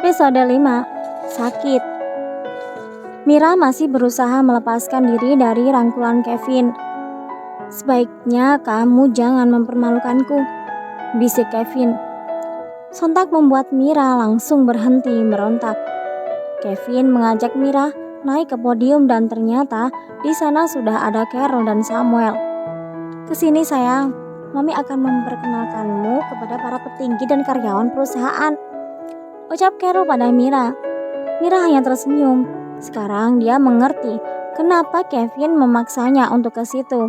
Episode 5. Sakit. Mira masih berusaha melepaskan diri dari rangkulan Kevin. "Sebaiknya kamu jangan mempermalukanku," bisik Kevin. Sontak membuat Mira langsung berhenti merontak. Kevin mengajak Mira naik ke podium dan ternyata di sana sudah ada Carol dan Samuel. "Kesini sayang, Mami akan memperkenalkanmu kepada para petinggi dan karyawan perusahaan," ucap Carol pada Mira. Mira hanya tersenyum. Sekarang dia mengerti kenapa Kevin memaksanya untuk ke situ.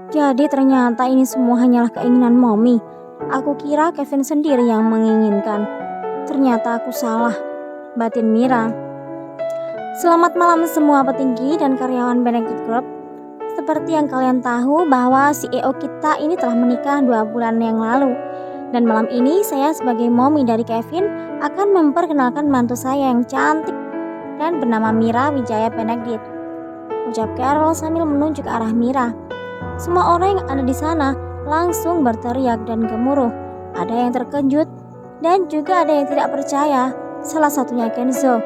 Jadi ternyata ini semua hanyalah keinginan Mommy. Aku kira Kevin sendiri yang menginginkan. Ternyata aku salah, batin Mira. Selamat malam semua petinggi dan karyawan Benefit Group. Seperti yang kalian tahu bahwa CEO kita ini telah menikah 2 bulan yang lalu. Dan malam ini saya sebagai Mommy dari Kevin akan memperkenalkan mantu saya yang cantik dan bernama Mira Wijaya Benedict, ucap Carol sambil menunjuk ke arah Mira. Semua orang yang ada di sana langsung berteriak dan gemuruh. Ada yang terkejut dan juga ada yang tidak percaya. Salah satunya Kenzo.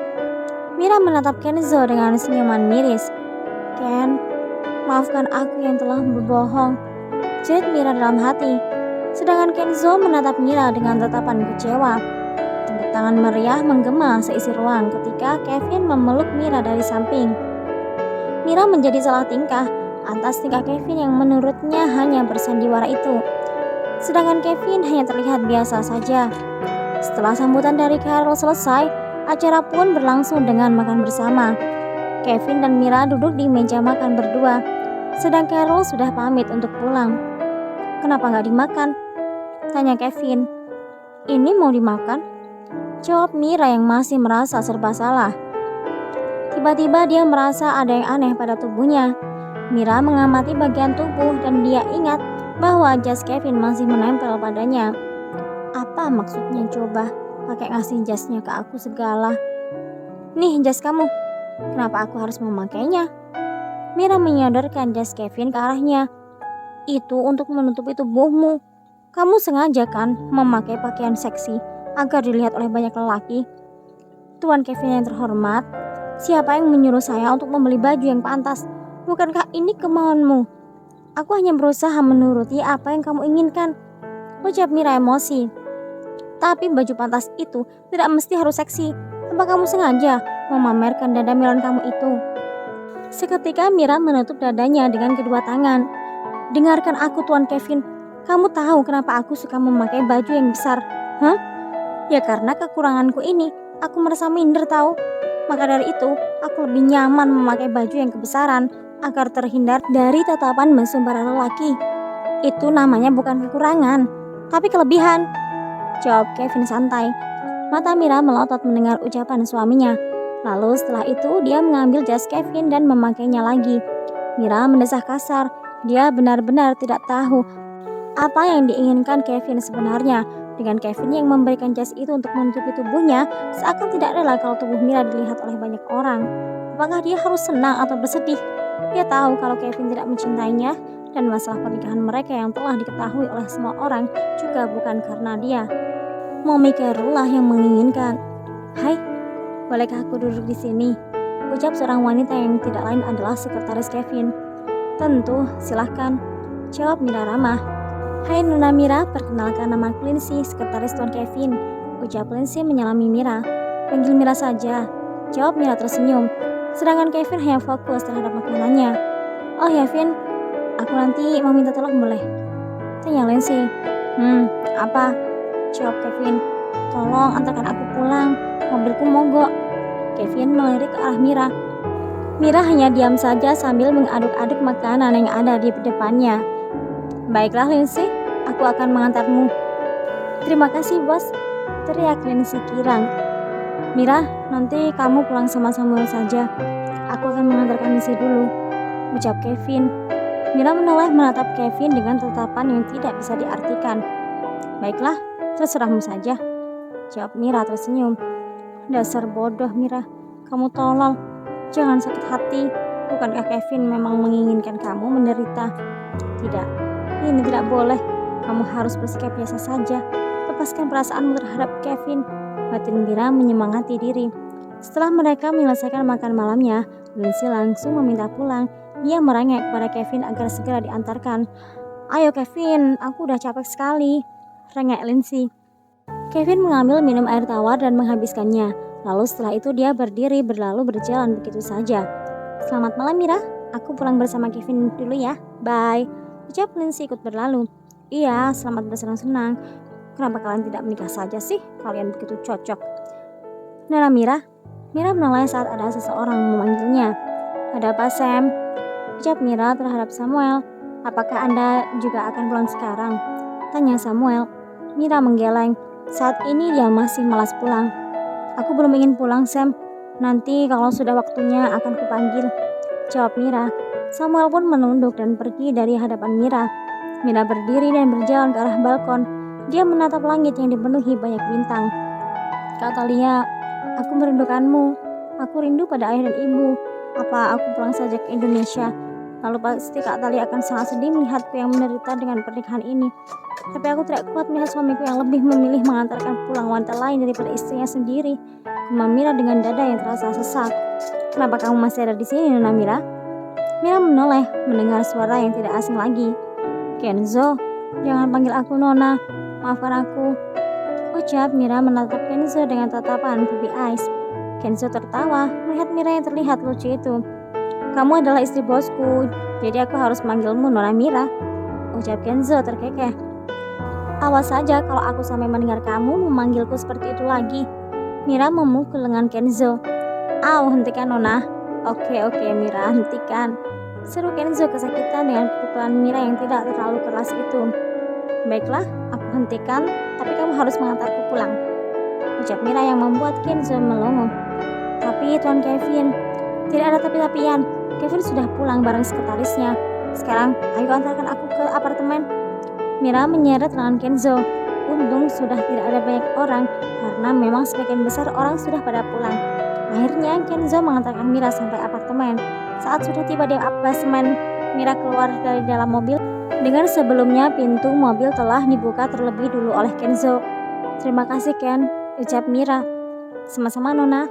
Mira menatap Kenzo dengan senyuman miris. "Ken, maafkan aku yang telah berbohong," jerit Mira dalam hati. Sedangkan Kenzo menatap Mira dengan tatapan kecewa. Tepuk tangan meriah menggema seisi ruang ketika Kevin memeluk Mira dari samping. Mira menjadi salah tingkah atas tingkah Kevin yang menurutnya hanya bersandiwara itu. Sedangkan Kevin hanya terlihat biasa saja. Setelah sambutan dari Carol selesai, acara pun berlangsung dengan makan bersama. Kevin dan Mira duduk di meja makan berdua, sedang Carol sudah pamit untuk pulang. "Kenapa nggak dimakan?" tanya Kevin. "Ini mau dimakan?" jawab Mira yang masih merasa serba salah. Tiba-tiba dia merasa ada yang aneh pada tubuhnya. Mira mengamati bagian tubuh dan dia ingat bahwa jas Kevin masih menempel padanya. Apa maksudnya coba pakai ngasih jasnya ke aku segala? "Nih jas kamu, kenapa aku harus memakainya?" Mira menyodorkan jas Kevin ke arahnya. "Itu untuk menutupi tubuhmu. Kamu sengaja kan memakai pakaian seksi agar dilihat oleh banyak lelaki?" "Tuan Kevin yang terhormat, siapa yang menyuruh saya untuk membeli baju yang pantas? Bukankah ini kemauanmu? Aku hanya berusaha menuruti apa yang kamu inginkan," ucap Mira emosi. "Tapi baju pantas itu tidak mesti harus seksi. Apa kamu sengaja memamerkan dada melon kamu itu?" Seketika Mira menutup dadanya dengan kedua tangan. "Dengarkan aku Tuan Kevin. Kamu tahu kenapa aku suka memakai baju yang besar? Hah? Ya karena kekuranganku ini. Aku merasa minder tahu. Maka dari itu, aku lebih nyaman memakai baju yang kebesaran agar terhindar dari tatapan mesum para lelaki. Itu namanya bukan kekurangan, tapi kelebihan," jawab Kevin santai. Mata Mira melotot mendengar ucapan suaminya. Lalu setelah itu dia mengambil jas Kevin dan memakainya lagi. Mira mendesah kasar. Dia benar-benar tidak tahu apa yang diinginkan Kevin sebenarnya. Dengan Kevin yang memberikan jas itu untuk menutupi tubuhnya, seakan tidak rela kalau tubuh Mira dilihat oleh banyak orang. Apakah dia harus senang atau bersedih? Dia tahu kalau Kevin tidak mencintainya dan masalah pernikahan mereka yang telah diketahui oleh semua orang juga bukan karena dia. Mommy Carol lah yang menginginkan. "Hai, bolehkah aku duduk di sini?" ucap seorang wanita yang tidak lain adalah sekretaris Kevin. "Tentu, silahkan," jawab Mira ramah. "Hai Nona Mira, perkenalkan nama Lindsay, sekretaris Tuan Kevin," ucap Lindsay menyalami Mira. "Panggil Mira saja," jawab Mira tersenyum. Sedangkan Kevin hanya fokus terhadap makanannya. "Oh ya Vin, aku nanti mau minta tolong boleh?" tanya Lindsay. Apa?" jawab Kevin. "Tolong antarkan aku pulang, mobilku mogok." Kevin melirik ke arah Mira. Mira hanya diam saja sambil mengaduk-aduk makanan yang ada di depannya. "Baiklah Lindsay, aku akan mengantarmu." "Terima kasih bos," teriak Lindsay girang. "Mira, nanti kamu pulang sama Samuel saja. Aku akan mengantarkan Lindsay dulu," ucap Kevin. Mira menoleh menatap Kevin dengan tatapan yang tidak bisa diartikan. "Baiklah, terserahmu saja," jawab Mira tersenyum. "Dasar bodoh Mira, kamu tolol. Jangan sakit hati. Bukankah Kevin memang menginginkan kamu menderita?" "Tidak, ini tidak boleh. Kamu harus bersikap biasa saja. Lepaskan perasaanmu terhadap Kevin. Batin Mira menyemangati diri. Setelah mereka menyelesaikan makan malamnya, Lindsay langsung meminta pulang. Dia merengek kepada Kevin agar segera diantarkan. "Ayo Kevin, aku udah capek sekali," rengek Lindsay. Kevin mengambil minum air tawar dan menghabiskannya. Lalu setelah itu dia berdiri berlalu berjalan begitu saja. "Selamat malam Mira, aku pulang bersama Kevin dulu ya, bye," ucap Lindsay ikut berlalu. "Iya, selamat bersenang-senang. Kenapa kalian tidak menikah saja sih? Kalian begitu cocok." "Nona Mira." Mira menoleh saat ada seseorang memanggilnya. "Ada apa Sam?" ucap Mira terhadap Samuel. "Apakah Anda juga akan pulang sekarang?" tanya Samuel. Mira menggeleng. Saat ini dia masih malas pulang. "Aku belum ingin pulang Sam. Nanti kalau sudah waktunya akan kupanggil," jawab Mira. Samuel pun menunduk dan pergi dari hadapan Mira. Mira berdiri dan berjalan ke arah balkon. Dia menatap langit yang dipenuhi banyak bintang. "Kak Talia, aku merindukanmu. Aku rindu pada ayah dan ibu. Apa aku pulang saja ke Indonesia? Lalu pasti Kak Talia akan sangat sedih melihatku yang menderita dengan pernikahan ini. Tapi aku tidak kuat melihat suamiku yang lebih memilih mengantarkan pulang wanita lain daripada istrinya sendiri," gumam Mira dengan dada yang terasa sesak. "Kenapa kamu masih ada di sini, Nona Mira?" Mira menoleh mendengar suara yang tidak asing lagi. "Kenzo, jangan panggil aku Nona. Maafkan aku," ucap Mira menatap Kenzo dengan tatapan puppy eyes. Kenzo tertawa melihat Mira yang terlihat lucu itu. "Kamu adalah istri bosku, jadi aku harus manggilmu Nona Mira," ucap Kenzo terkekeh. "Awas saja kalau aku sampai mendengar kamu memanggilku seperti itu lagi." Mira memukul lengan Kenzo. "Au, hentikan Nona." Oke Mira, hentikan," seru Kenzo kesakitan dengan pukulan Mira yang tidak terlalu keras itu. "Baiklah, aku hentikan, tapi kamu harus mengantarku pulang," ucap Mira yang membuat Kenzo melongo. "Tapi Tuan Kevin." "Tidak ada tapi-tapian. Kevin sudah pulang bareng sekretarisnya. Sekarang ayo antarkan aku ke apartemen." Mira menyeret lengan Kenzo. Untung sudah tidak ada banyak orang karena memang sebagian besar orang sudah pada pulang. Akhirnya Kenzo mengantarkan Mira sampai apartemen. Saat sudah tiba di basement, Mira keluar dari dalam mobil. Dengar sebelumnya pintu mobil telah dibuka terlebih dulu oleh Kenzo. "Terima kasih Ken," ucap Mira. "Sama-sama Nona."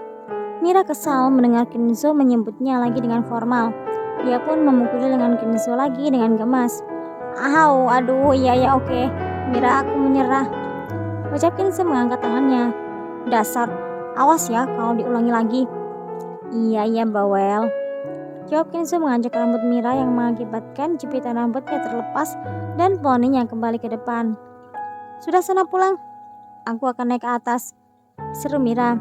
Mira kesal mendengar Kenzo menyebutnya lagi dengan formal. Dia pun memukuli lengan Kenzo lagi dengan gemas. "Au, aduh, iya oke. Mira, aku menyerah," ucap Kenzo mengangkat tangannya. "Dasar, awas ya kalau diulangi lagi." Iya bawel," jawab Kenzo mengajak rambut Mira yang mengakibatkan jepitan rambutnya terlepas dan poninya kembali ke depan. "Sudah sana pulang. Aku akan naik ke atas," seru Mira.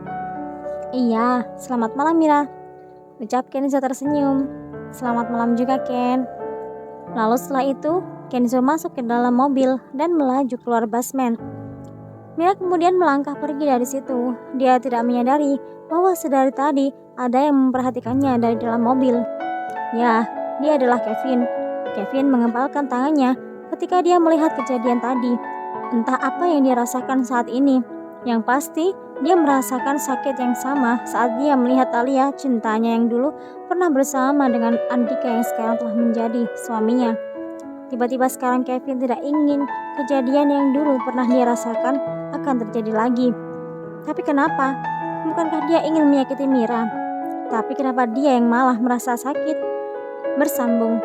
"Iya, selamat malam Mira," ucap Kenzo tersenyum. "Selamat malam juga Ken." Lalu setelah itu, Kenzo masuk ke dalam mobil dan melaju keluar basement. Mira kemudian melangkah pergi dari situ. Dia tidak menyadari bahwa sedari tadi ada yang memperhatikannya dari dalam mobil. Ya, dia adalah Kevin. Kevin mengepalkan tangannya ketika dia melihat kejadian tadi. Entah apa yang dia rasakan saat ini. Yang pasti, dia merasakan sakit yang sama saat dia melihat Talia, cintanya yang dulu pernah bersama dengan Andika yang sekarang telah menjadi suaminya. Tiba-tiba sekarang Kevin tidak ingin kejadian yang dulu pernah dia rasakan akan terjadi lagi. Tapi kenapa? Bukankah dia ingin menyakiti Mira? Tapi kenapa dia yang malah merasa sakit? Bersambung.